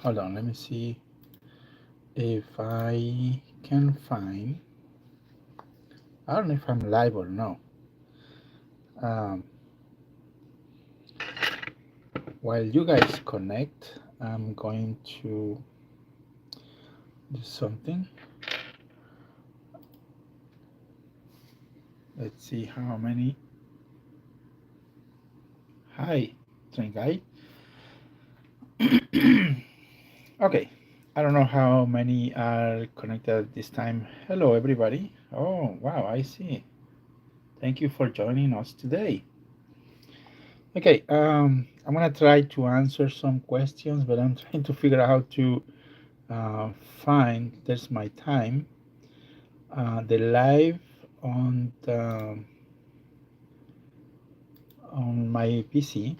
hold on, let me see if I can find. I don't know if I'm live or no. Um, while you guys connect, I'm going to do something. Let's see how many. Hi, train guy. Okay, I don't know how many are connected at this time. Hello, everybody. Oh, wow, I see. Thank you for joining us today. Okay, I'm gonna try to answer some questions, but I'm trying to figure out how to find. There's my time. The live on on my PC.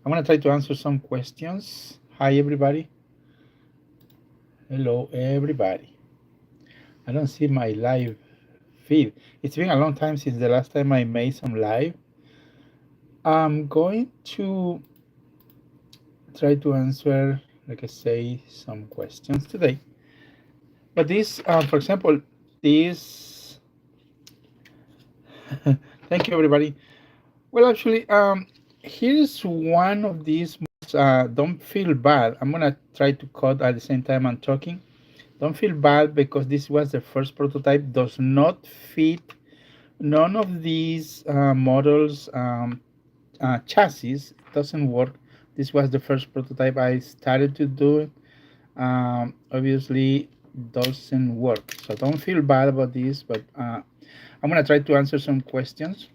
I'm gonna try to answer some questions. Hi, everybody. Hello, everybody. I don't see my live feed. It's been a long time since the last time I made some live. I'm going to try to answer, like I say, some questions today. But this, for example, this. Thank you, everybody. Well, actually, here's one of these. Don't feel bad. I'm gonna try to cut at the same time I'm talking. Don't feel bad because this was the first prototype. Does not fit none of these models chassis. It doesn't work. This was the first prototype I started to do. Obviously, doesn't work. So don't feel bad about this, but I'm gonna try to answer some questions.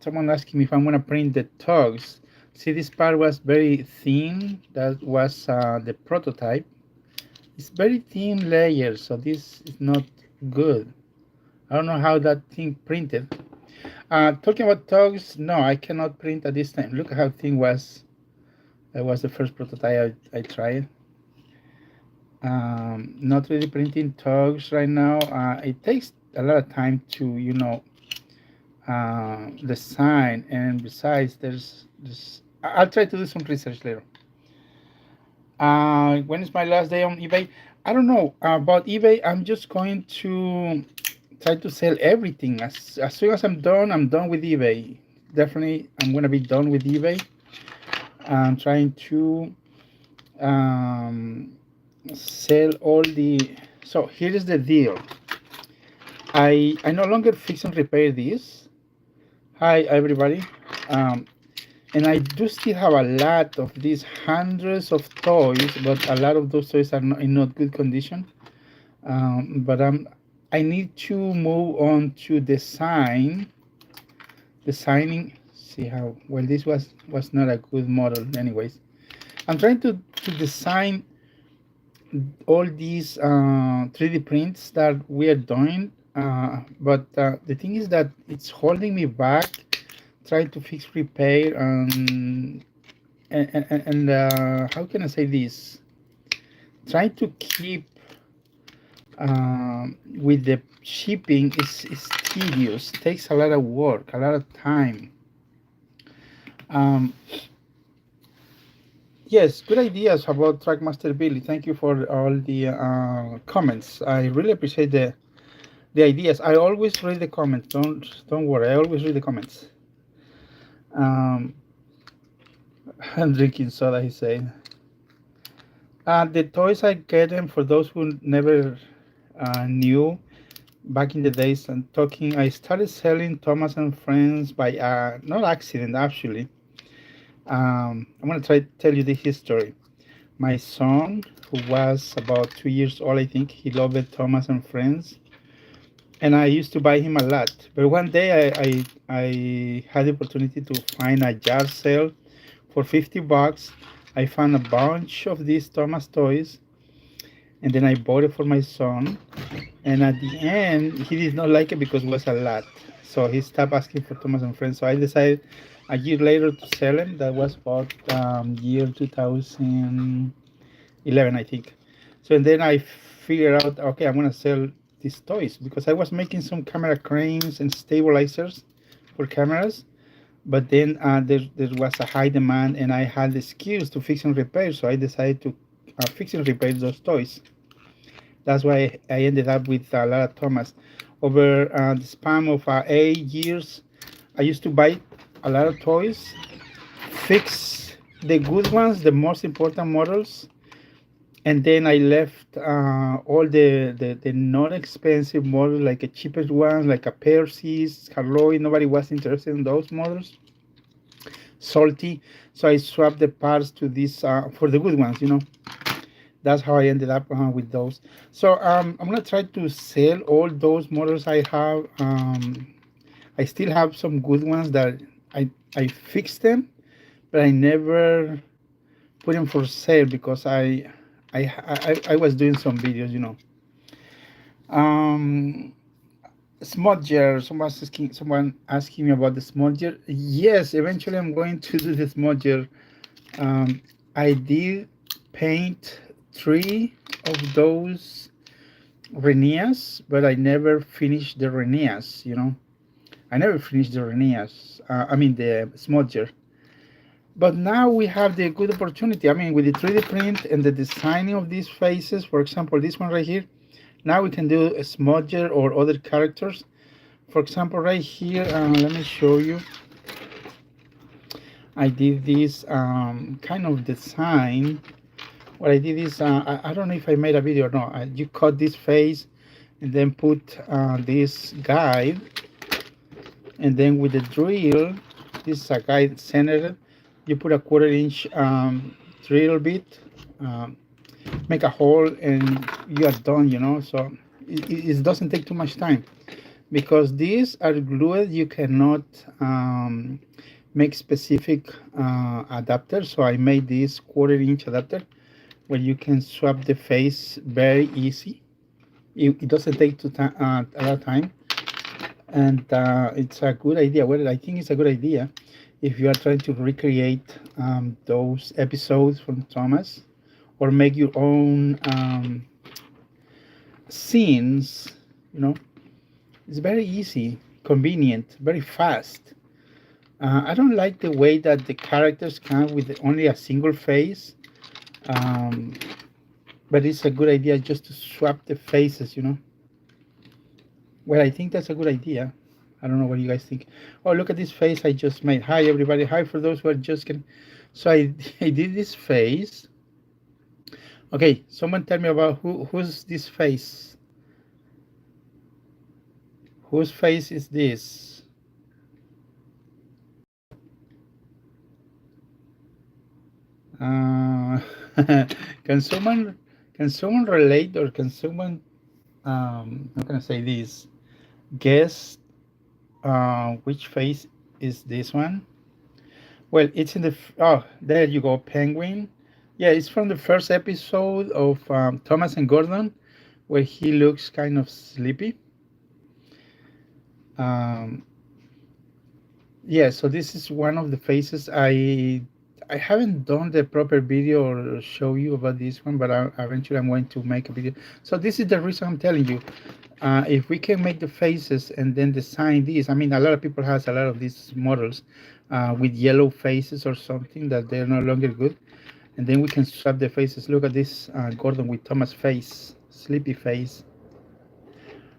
Someone asking me if I'm gonna print the tugs. See, this part was very thin. That was the prototype. It's very thin layer, so this is not good. I don't know how that thing printed. Talking about tugs, no, I cannot print at this time. Look how thin was. That was the first prototype I tried. Not really printing tugs right now. It takes a lot of time to, design, and besides, there's I'll try to do some research later. When is my last day on eBay? I don't know about eBay. I'm just going to try to sell everything. As soon as I'm done with eBay. Definitely, I'm gonna be done with eBay. I'm trying to sell all the. So here is the deal. I no longer fix and repair this. Hi everybody. And I do still have a lot of these hundreds of toys, but a lot of those toys are not in not good condition. But I need to move on to designing. See how well this was not a good model. Anyways, I'm trying to design all these 3D prints that we are doing. But the thing is that it's holding me back trying to fix repair and how can I say this, trying to keep with the shipping is tedious, takes a lot of work, a lot of time. Yes, good ideas about Trackmaster Billy. Thank you for all the comments. I really appreciate the ideas. I always read the comments. Don't worry. I always read the comments. I'm drinking soda, he said. The toys I get them for those who never knew back in the days and talking. I started selling Thomas and Friends by not accident actually. I'm gonna try to tell you the history. My son, who was about 2 years old, I think, he loved Thomas and Friends, and I used to buy him a lot. But one day I had the opportunity to find a yard sale for $50. I found a bunch of these Thomas toys, and then I bought it for my son. And at the end, he did not like it because it was a lot. So he stopped asking for Thomas and Friends. So I decided a year later to sell him. That was about year 2011, I think. So and then I figured out, okay, I'm gonna sell these toys because I was making some camera cranes and stabilizers for cameras. But then there was a high demand, and I had the skills to fix and repair, so I decided to fix and repair those toys. That's why I ended up with a lot of Thomas. Over the span of 8 years, I used to buy a lot of toys, fix the good ones, the most important models, and then I left all the not expensive models, like the cheapest ones, like a Perseus, Harloy. Nobody was interested in those models. Salty, so I swapped the parts to this for the good ones. That's how I ended up with those. So I'm gonna try to sell all those models I have. I still have some good ones that I fixed them, but I never put them for sale because I was doing some videos. Um, Smudger. Someone asking me about the smudger. Yes, eventually I'm going to do the smudger. I did paint 3 of those Renias, but I never finished the Renias. I never finished the Renias. I mean the smudger. But now we have the good opportunity. I mean, with the 3D print and the designing of these faces, for example, this one right here, now we can do a smudger or other characters. For example, right here, let me show you. I did this kind of design. What I did is, I don't know if I made a video or not. You cut this face and then put this guide, and then with the drill, this is a guide centered. You put a 1/4 inch drill bit, um, make a hole, and you are done. So it doesn't take too much time because these are glued. You cannot make specific adapters. So I made this 1/4 inch adapter where you can swap the face very easy. It doesn't take a lot of time, and it's a good idea. Well, I think it's a good idea if you are trying to recreate those episodes from Thomas, or make your own scenes. It's very easy, convenient, very fast. I don't like the way that the characters come with only a single face. But it's a good idea just to swap the faces. Well, I think that's a good idea. I don't know what you guys think. Oh, look at this face I just made. Hi, everybody. Hi, for those who are just getting. So I did this face. Okay, someone tell me about who's this face. Whose face is this? Can someone relate, or can someone how can I say this? Guess which face is this one? Well, it's in the oh, there you go, Penguin. Yeah, it's from the first episode of Thomas and Gordon, where he looks kind of sleepy. Yeah, so this is one of the faces. I haven't done the proper video or show you about this one, but eventually I'm going to make a video. So this is the reason I'm telling you. If we can make the faces and then design these, I mean, a lot of people has a lot of these models with yellow faces or something that they're no longer good, and then we can swap the faces. Look at this Gordon with Thomas face, sleepy face.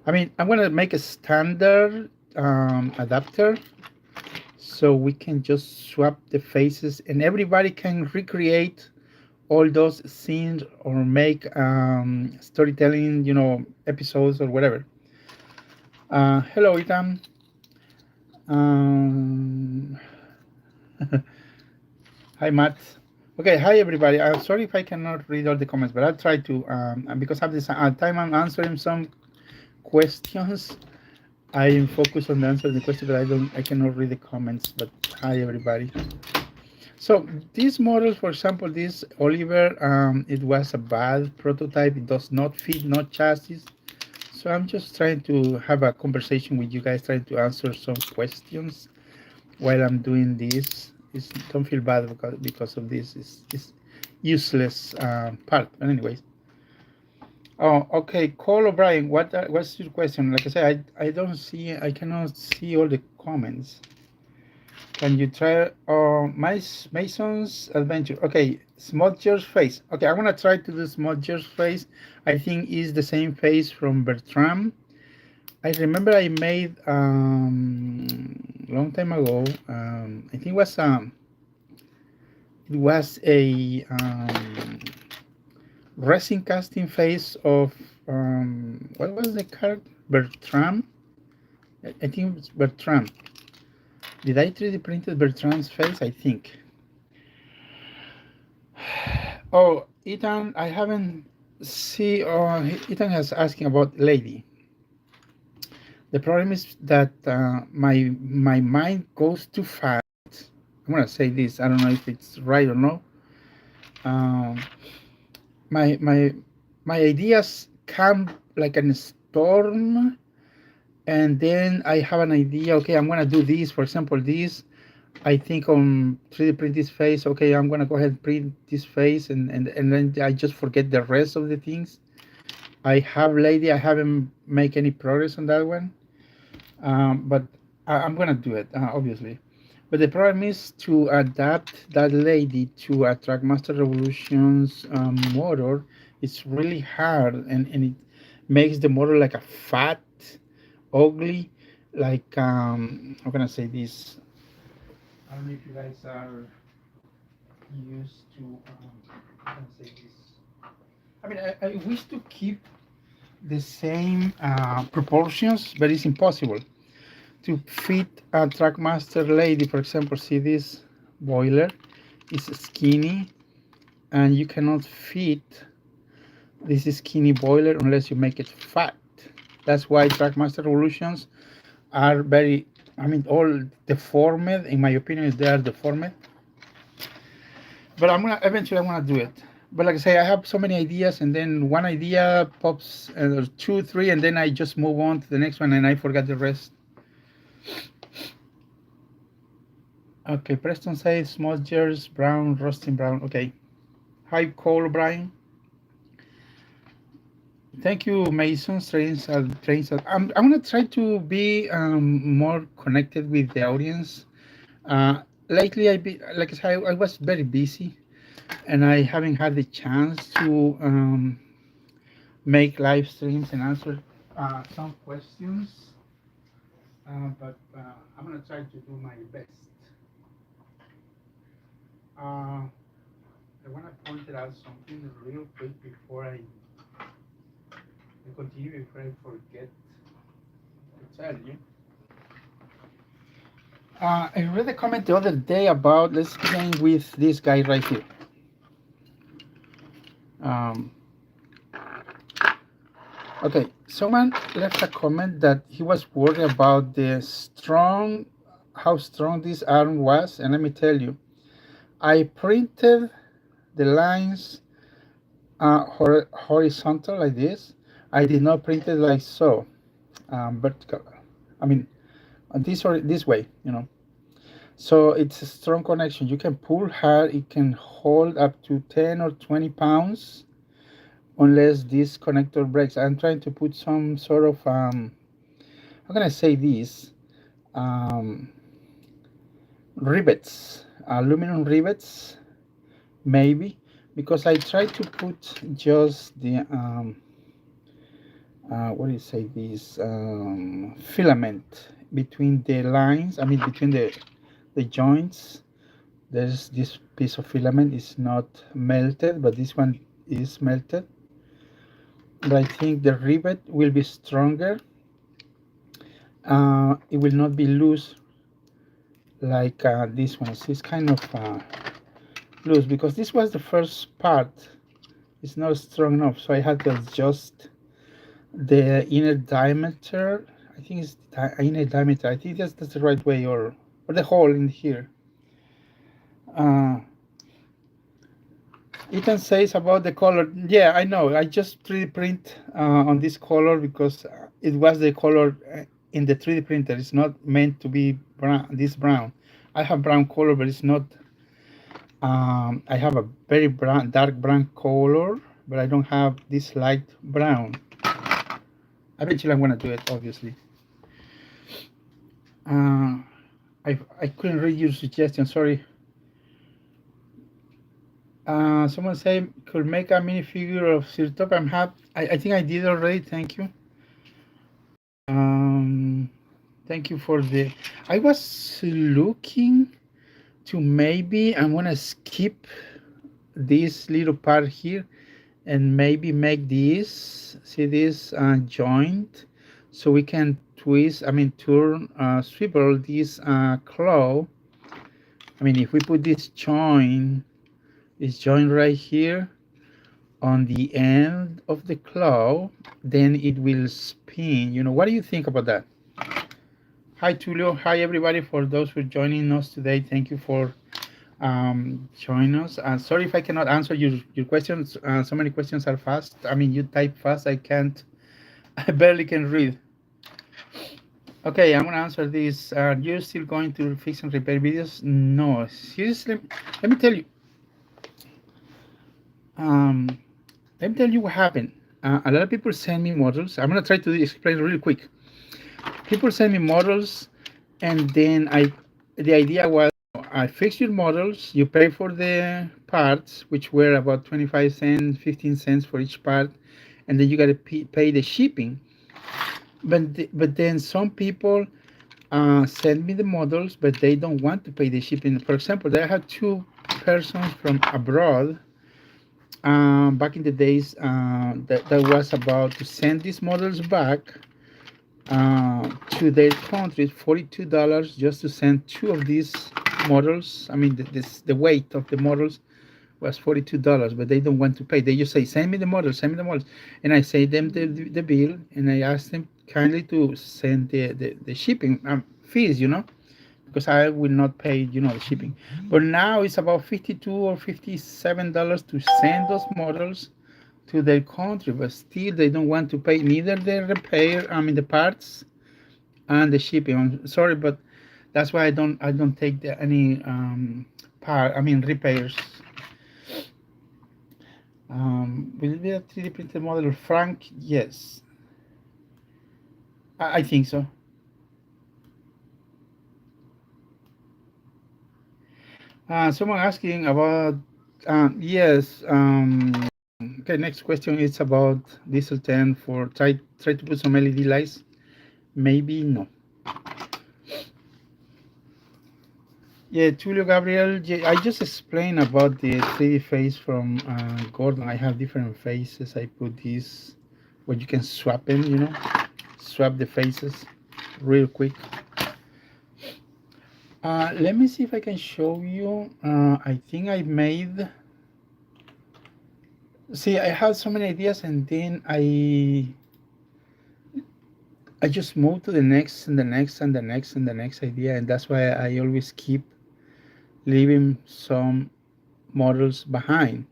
I mean, I'm gonna make a standard adapter, so we can just swap the faces and everybody can recreate all those scenes or make storytelling, episodes or whatever. Hello, Ethan. Hi, Matt. Okay, hi everybody. I'm sorry if I cannot read all the comments, but I'll try to. Because of this time I'm answering some questions, I am focused on answering the question, but I cannot read the comments. But hi everybody. So this model, for example, this Oliver, it was a bad prototype. It does not fit, not chassis. So I'm just trying to have a conversation with you guys, trying to answer some questions while I'm doing this. Don't feel bad because of this. It's useless part. But anyways. Oh, okay. Cole O'Brien, what's your question? Like I said, I cannot see all the comments. Can you try Mason's Adventure? Okay, Smudger's face. Okay, I'm gonna try to do Smudger's face. I think is the same face from Bertram. I remember I made long time ago. I think it was a resin casting face of what was the character? Bertram. I think it's Bertram. Did I 3D printed Bertram's face? I think. Oh, Ethan, I haven't see. Ethan has asking about Lady. The problem is that my mind goes too fast. I'm gonna say this. I don't know if it's right or no. Um, my my my ideas come like a storm, and then I have an idea. Okay, I'm gonna do this. For example, this. I think on 3D print this face. Okay, I'm gonna go ahead and print this face, and then I just forget the rest of the things. I have Lady. I haven't make any progress on that one. But I'm gonna do it, obviously. But the problem is to adapt that Lady to a Trackmaster Revolution's motor. It's really hard, and it makes the motor like a fat, ugly, like how can I say this? I don't know if you guys are used to. How can I say this? I mean, I wish to keep the same proportions, but it's impossible to fit a Trackmaster Lady. For example, see this boiler is skinny, and you cannot fit this skinny boiler unless you make it fat. That's why Trackmaster Revolutions are very, I mean, all deformed. In my opinion, they are deformed. But I'm gonna do it. But like I say, I have so many ideas, and then one idea pops, or two, three, and then I just move on to the next one, and I forgot the rest. Okay, Preston says smudgers, brown, rusting brown. Okay. Hi, Cole, Brian. Thank you, Mason. Trains. I'm gonna try to be more connected with the audience. Lately, like I said, I was very busy, and I haven't had the chance to make live streams and answer some questions. But I'm gonna try to do my best. I want to point out something real quick before I continue, before I forget to tell you. I read a comment the other day about, let's begin with this guy right here. Okay, someone left a comment that he was worried about how strong this arm was, and let me tell you, I printed the lines horizontal like this. I did not print it like so, vertical. I mean, this way, you know. So it's a strong connection. You can pull hard. It can hold up to 10 or 20 pounds, unless this connector breaks. I'm trying to put some sort of how can I say this? Rivets, aluminum rivets, maybe, because I tried to put just the what do you say, this filament between the lines. I mean, between the joints. There's this piece of filament is not melted, but this one is melted. But I think the rivet will be stronger. It will not be loose like this one. So it's kind of loose because this was the first part. It's not strong enough, so I had to adjust the inner diameter. I think it's inner diameter. I think that's the right way, or the hole in here. Ethan says about the color. Yeah, I know. I just 3D print on this color because it was the color in the 3D printer. It's not meant to be brown, this brown. I have brown color, but it's not. I have a very dark brown color, but I don't have this light brown. Eventually, I'm gonna do it, obviously. I couldn't read your suggestion. Sorry. Someone say could make a minifigure of Sir Top. I'm happy. I think I did already. Thank you. Um, Thank you for the. I was looking to maybe I'm gonna skip this little part here and maybe make this. See this joint, so we can twist. I mean turn swivel this claw. I mean if we put this joint right here on the end of the claw, then it will spin. What do you think about that? Hi Tulio, hi everybody. For those who are joining us today, thank you for joining us. Sorry if I cannot answer your questions. So many questions are fast. I mean, you type fast. I can't. I barely can read. Okay, I'm gonna answer this. Are you still going to fix and repair videos? No, seriously. Let me tell you. Um, Let me tell you what happened. A lot of people send me models. I'm gonna try to explain really quick. People send me models, and then the idea was I fix your models. You pay for the parts, which were about 25 cents, 15 cents for each part, and then you gotta pay the shipping. But then some people send me the models, but they don't want to pay the shipping. For example, I had two persons from abroad back in the days that was about to send these models back to their countries, $42 just to send two of these models. I mean, the weight of the models was $42, but they don't want to pay. They just say, send me the models, send me the models. And I say them the bill, and I ask them kindly to send the shipping fees, because I will not pay, the shipping. But now it's about $52 or $57 to send those models to their country, but still they don't want to pay neither the repair, I mean the parts and the shipping. I'm sorry, but that's why I don't take any repairs. Will it be a 3D printed model, Frank? Yes, I think so. Someone asking about yes. Okay, next question is about diesel 10 for try to put some LED lights. Maybe no. Yeah, Tulio Gabriel, yeah, I just explained about the 3D face from Gordon. I have different faces. I put this where you can swap them, swap the faces real quick. Let me see if I can show you. I think I made. See, I have so many ideas, and then I just move to the next and the next and the next and the next idea, and that's why I always keep leaving some models behind.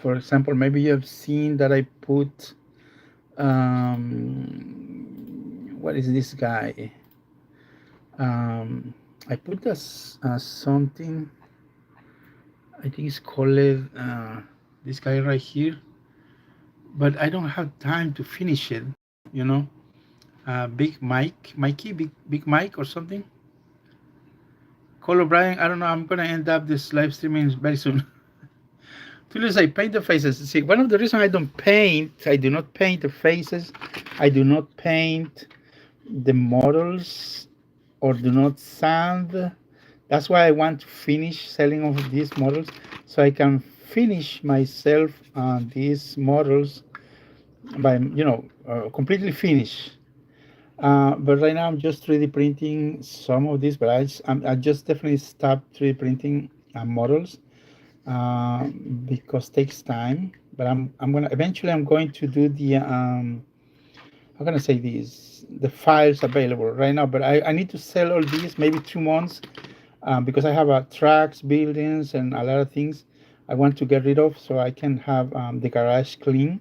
For example, maybe you have seen that I put what is this guy? I put something. I think it's called this guy right here, but I don't have time to finish it. You know, Big Mike, Mikey, Big Mike or something. Call O'Brien. I don't know. I'm gonna end up this live streaming very soon. Tulius, I paint the faces. See, one of the reasons I do not paint the faces, I do not paint the models, or do not sand. That's why I want to finish selling of these models, so I can finish myself these models by, completely finish. But right now I'm just 3D printing some of these, but I just definitely stopped 3D printing models uh, because it takes time. But I'm going to do the how can I say this, the files available right now. But I need to sell all these maybe 2 months because I have tracks, buildings, and a lot of things I want to get rid of, so I can have the garage clean.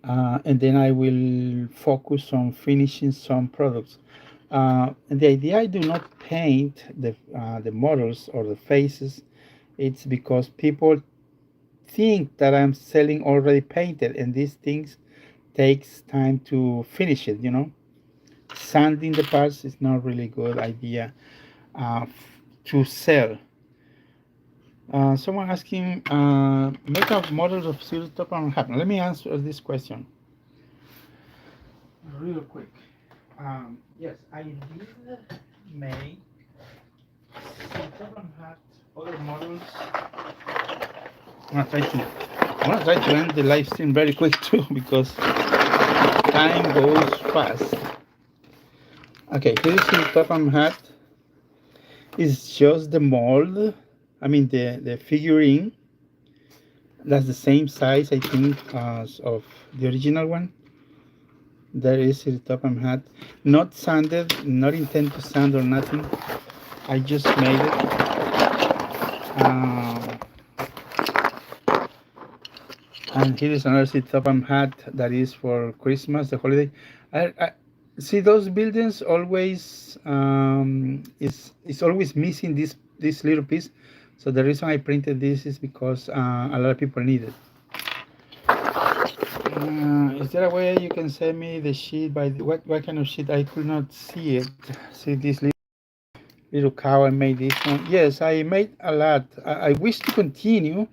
And then I will focus on finishing some products. And the idea I do not paint the models or the faces. It's because people think that I'm selling already painted, and these things takes time to finish it. sanding the parts is not really good idea to sell. Someone asking, make up models of zero top and happen. Let me answer this question real quick. Yes, I did make zero top and hat other models. I'm gonna try to end the live stream very quick too because time goes fast. Okay, here's the top and hat. It's just the mold. I mean the figurine. That's the same size I think as of the original one. There is the top and hat. Not sanded, not intend to sand or nothing. I just made it. And here is another top and hat that is for Christmas, the holiday. I see those buildings always it's always missing this little piece. So the reason I printed this is because a lot of people need it. Is there a way you can send me the sheet by what kind of sheet? I could not see it. See this little cow I made this one. Yes, I made a lot. I wish to continue,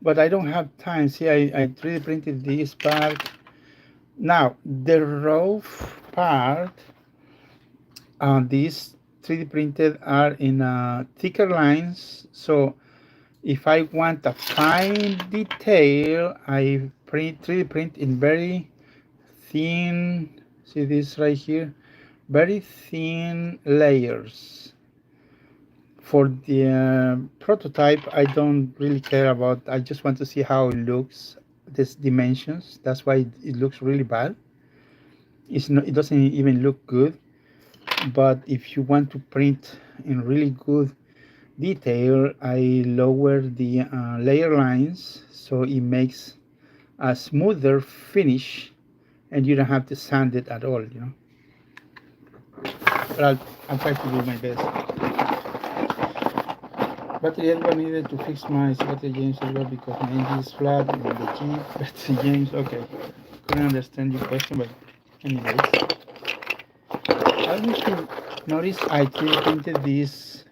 but I don't have time. See, I 3D printed this part. Now, the roof part, these 3D printed are in thicker lines. So if I want a fine detail, I 3D print in very thin, see this right here, very thin layers. For the prototype, I don't really care about, I just want to see how it looks, these dimensions. That's why it looks really bad. It doesn't even look good. But if you want to print in really good detail, I lower the layer lines so it makes a smoother finish and you don't have to sand it at all, you know. But I'll try to do my best. Battery Edward needed to fix my battery James Edward because my engine is flat in the Jeep. Battery James, okay. Couldn't understand your question, but anyways. I wish you notice I 3D printed these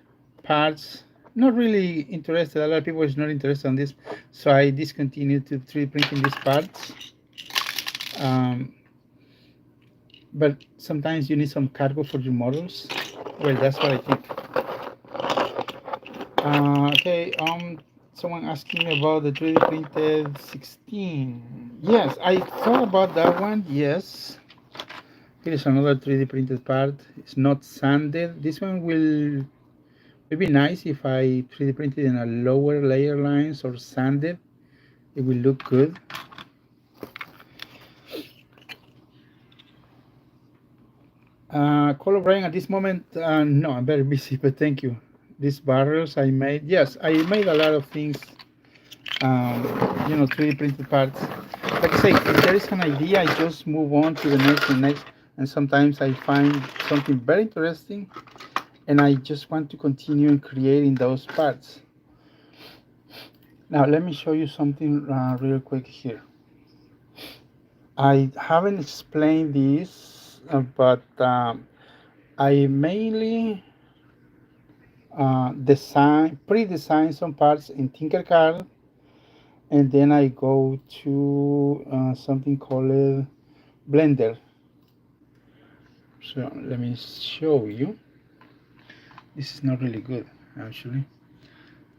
parts. Not really interested. A lot of people is not interested on this, so I discontinued to 3D printing these parts. But sometimes you need some cargo for your models. Well, that's what I think. Okay, someone asking me about the 3D printed 16. Yes, I thought about that one. Yes. Here is another 3D printed part. It's not sanded. This one will be nice if I 3D printed in a lower layer lines or sanded. It will look good. Call O'Brien at this moment, no, I'm very busy, but thank you. These barrels I made, yes, I made a lot of things, 3D printed parts. Like I say, if there is an idea, I just move on to the next and next, and sometimes I find something very interesting, and I just want to continue creating those parts. Now, let me show you something real quick here. I haven't explained this, but I mainly pre-design some parts in Tinkercad, and then I go to something called Blender. So let me show you. This is not really good, actually.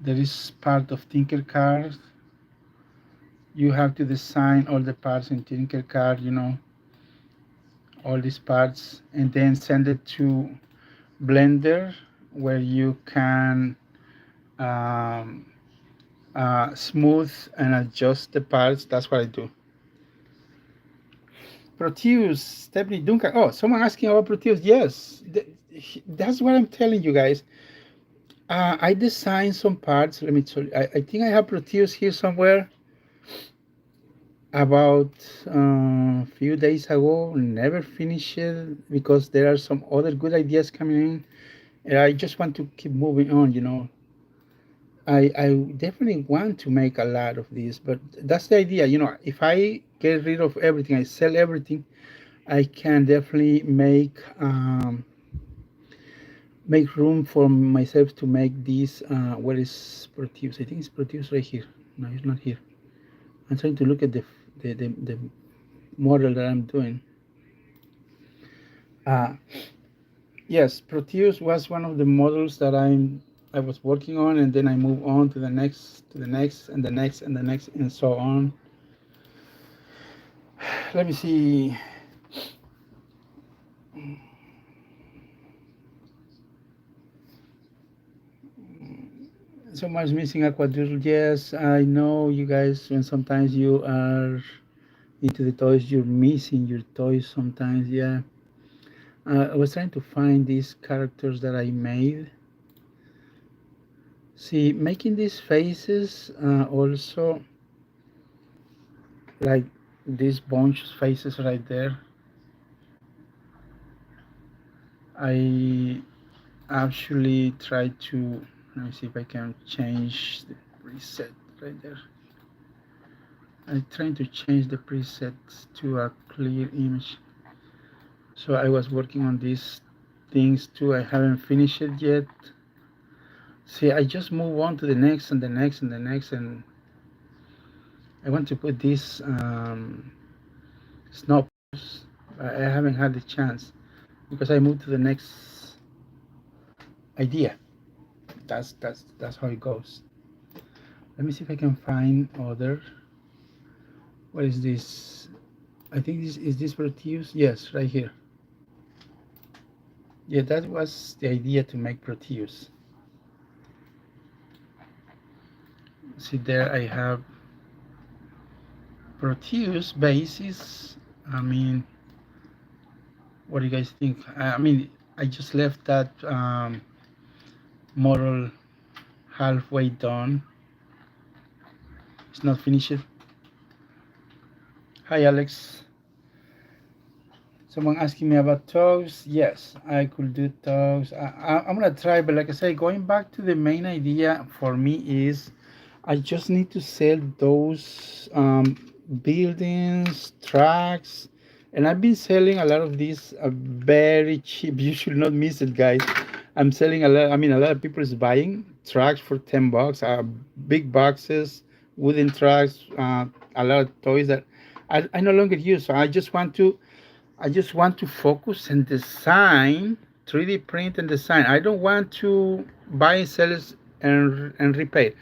There is part of Tinkercad. You have to design all the parts in Tinkercad, all these parts, and then send it to Blender, where you can smooth and adjust the parts. That's what I do. Proteus, Stephanie Duncan. Oh, someone asking about Proteus. Yes, that's what I'm telling you guys. I designed some parts. Let me tell you. I think I have Proteus here somewhere. About a few days ago, never finished it because there are some other good ideas coming in. And I just want to keep moving on. I definitely want to make a lot of these, but that's the idea. If I get rid of everything, I sell everything, I can definitely make room for myself to make this. Where is Proteus? I think it's Proteus right here. No, it's not here. I'm trying to look at the model that I'm doing. Uh, yes, Proteus was one of the models that I was working on, and then I move on to the next, to the next, and the next, and the next, and so on. Let me see. Someone's missing Aquadoodle. Yes, I know you guys. When sometimes you are into the toys, you're missing your toys sometimes. Yeah. I was trying to find these characters that I made. See, making these faces also, like these bunch faces right there. I actually try to, let me see if I can change the preset right there. I'm trying to change the presets to a clear image. So I was working on these things too. I haven't finished it yet. See, I just move on to the next and the next and the next, and I want to put this snow. I haven't had the chance because I moved to the next idea. That's how it goes. Let me see if I can find other. What is this? I think this is this Proteus. Yes, right here. Yeah, that was the idea, to make Proteus. See there, I have Proteus basis. I mean, what do you guys think? I mean, I just left that model halfway done. It's not finished. Hi, Alex. Someone asking me about toes. Yes, I could do toes. I'm gonna try, but like I say, going back to the main idea for me is I just need to sell those buildings, tracks, and I've been selling a lot of these very cheap. You should not miss it, guys. I'm selling a lot. I mean, a lot of people is buying tracks for $10. Big boxes, wooden tracks, a lot of toys that I no longer use. So I just want to focus and design, 3D print and design. I don't want to buy, sell, and repair.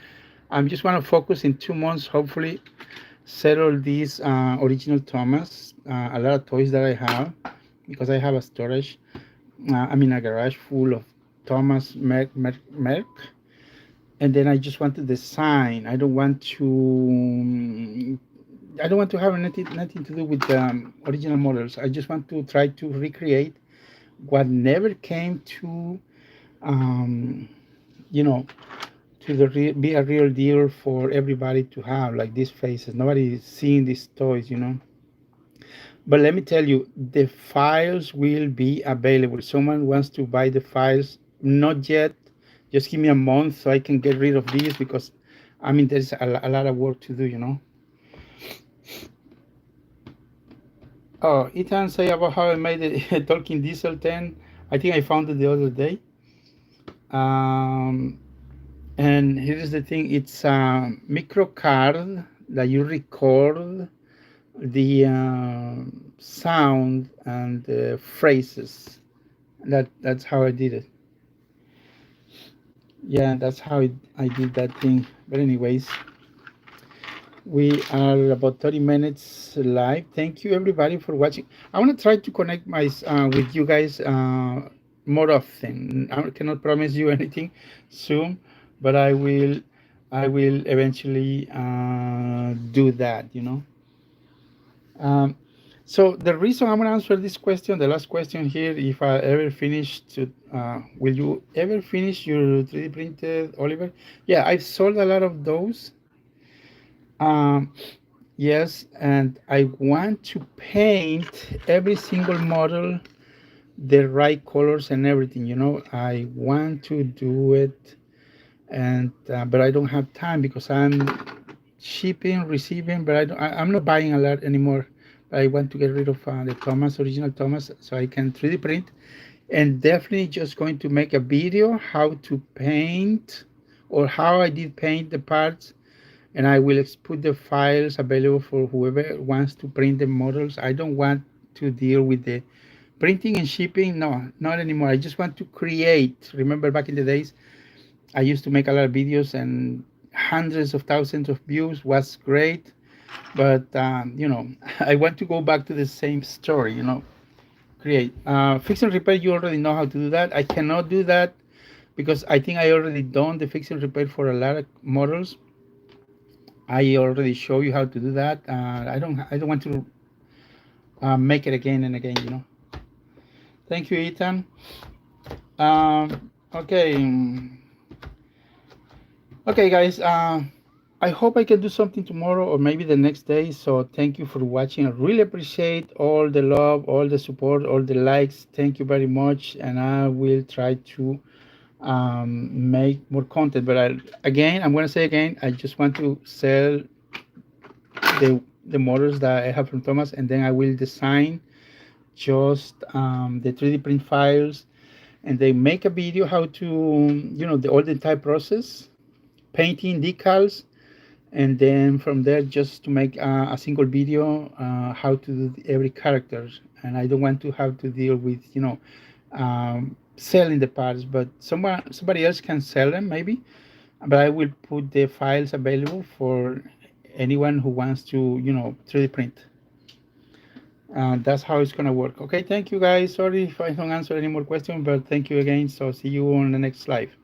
I just want to focus in 2 months, hopefully, settle these original Thomas, a lot of toys that I have, because I have a storage, I mean a garage full of Thomas Merc. And then I just want to design. I don't want to have nothing to do with original models. I just want to try to recreate what never came to, um, you know, to be a real deal for everybody to have, like these faces. Nobody is seeing these toys. But let me tell you, the files will be available. Someone wants to buy the files, not yet. Just give me a month so I can get rid of these, because, I mean, there's a lot of work to do. Oh, Ethan say about how I made the Talking Diesel 10. I think I found it the other day. Um, and here's the thing: it's a micro card that you record the sound and phrases. That's how I did it. Yeah, that's how I did that thing. But anyways, we are about 30 minutes live. Thank you everybody for watching. I want to try to connect my with you guys more often. I cannot promise you anything soon, but I will eventually do that. Um, so the reason I'm gonna answer this question, the last question here, if I ever finish to, will you ever finish your 3D printed, Oliver? Yeah, I've sold a lot of those. Um, yes, and I want to paint every single model the right colors and everything. I want to do it, and but I don't have time because I'm shipping, receiving, but I'm not buying a lot anymore I want to get rid of the Thomas, original Thomas, so I can 3D print. And definitely just going to make a video how to paint or how I did paint the parts, and I will put the files available for whoever wants to print the models. I don't want to deal with the printing and shipping. No, not anymore. I just want to create. Remember back in the days, I used to make a lot of videos and hundreds of thousands of views was great. But, I want to go back to the same story, create. Fix and repair, you already know how to do that. I cannot do that because I think I already done the fix and repair for a lot of models. I already show you how to do that. I don't want to make it again and again. Thank you, Ethan. Okay. Okay, guys. I hope I can do something tomorrow or maybe the next day. So thank you for watching. I really appreciate all the love, all the support, all the likes. Thank you very much. And I will try to make more content. But again, I'm going to say again, I just want to sell the models that I have from Thomas, and then I will design just the 3D print files, and they make a video how to, all the type process, painting, decals, and then from there just to make a single video how to do every character. And I don't want to have to deal with selling the parts, but somebody else can sell them maybe, but I will put the files available for anyone who wants to 3D print. That's how it's gonna work. Okay, thank you guys. Sorry if I don't answer any more questions, but thank you again. So see you on the next live.